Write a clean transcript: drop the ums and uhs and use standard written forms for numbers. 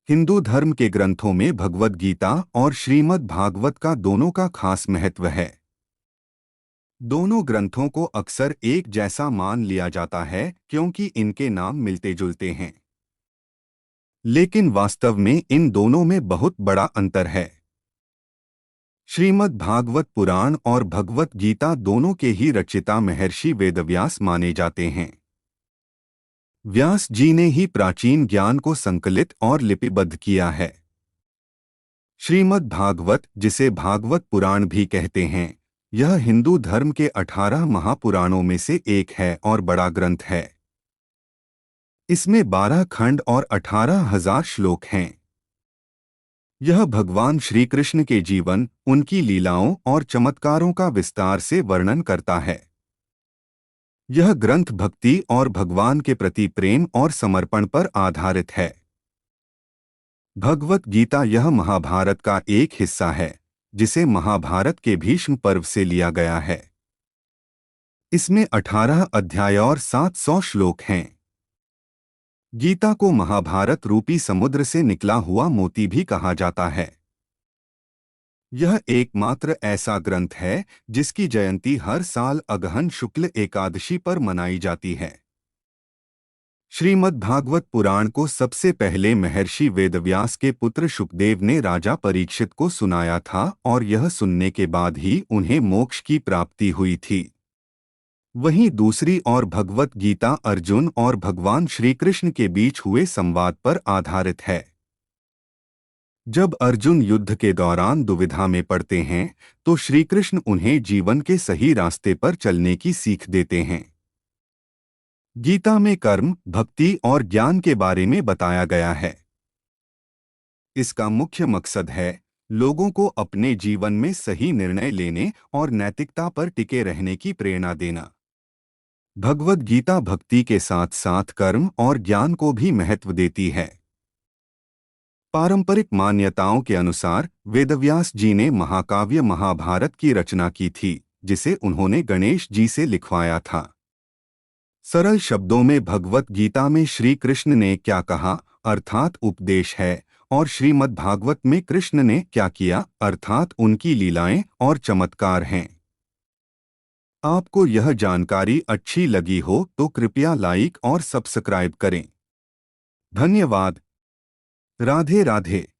हिंदू धर्म के ग्रंथों में भगवद गीता और श्रीमद् भागवत का दोनों का खास महत्व है। दोनों ग्रंथों को अक्सर एक जैसा मान लिया जाता है क्योंकि इनके नाम मिलते जुलते हैं। लेकिन वास्तव में इन दोनों में बहुत बड़ा अंतर है। श्रीमद् भागवत पुराण और भगवत गीता दोनों के ही रचयिता महर्षि वेदव्यास माने जाते हैं। व्यास जी ने ही प्राचीन ज्ञान को संकलित और लिपिबद्ध किया है। श्रीमद् भागवत, जिसे भागवत पुराण भी कहते हैं, यह हिंदू धर्म के 18 महापुराणों में से एक है और बड़ा ग्रंथ है। इसमें 12 खंड और 18,000 श्लोक हैं। यह भगवान श्री कृष्ण के जीवन, उनकी लीलाओं और चमत्कारों का विस्तार से वर्णन करता है। यह ग्रंथ भक्ति और भगवान के प्रति प्रेम और समर्पण पर आधारित है। भगवत गीता यह महाभारत का एक हिस्सा है, जिसे महाभारत के भीष्म पर्व से लिया गया है। इसमें 18 अध्याय और 700 श्लोक हैं। गीता को महाभारत रूपी समुद्र से निकला हुआ मोती भी कहा जाता है। यह एकमात्र ऐसा ग्रंथ है जिसकी जयंती हर साल अगहन शुक्ल एकादशी पर मनाई जाती है। श्रीमद् भागवत पुराण को सबसे पहले महर्षि वेदव्यास के पुत्र शुकदेव ने राजा परीक्षित को सुनाया था और यह सुनने के बाद ही उन्हें मोक्ष की प्राप्ति हुई थी। वहीं दूसरी ओर भगवत गीता अर्जुन और भगवान श्री कृष्ण के बीच हुए संवाद पर आधारित है। जब अर्जुन युद्ध के दौरान दुविधा में पड़ते हैं तो श्री कृष्ण उन्हें जीवन के सही रास्ते पर चलने की सीख देते हैं। गीता में कर्म, भक्ति और ज्ञान के बारे में बताया गया है। इसका मुख्य मकसद है लोगों को अपने जीवन में सही निर्णय लेने और नैतिकता पर टिके रहने की प्रेरणा देना। भगवद गीता भक्ति के साथ साथ कर्म और ज्ञान को भी महत्व देती है। पारंपरिक मान्यताओं के अनुसार वेदव्यास जी ने महाकाव्य महाभारत की रचना की थी, जिसे उन्होंने गणेश जी से लिखवाया था। सरल शब्दों में भगवत गीता में श्री कृष्ण ने क्या कहा अर्थात उपदेश है, और श्रीमद् भागवत में कृष्ण ने क्या किया अर्थात उनकी लीलाएं और चमत्कार हैं। आपको यह जानकारी अच्छी लगी हो तो कृपया लाइक और सब्सक्राइब करें। धन्यवाद। राधे राधे।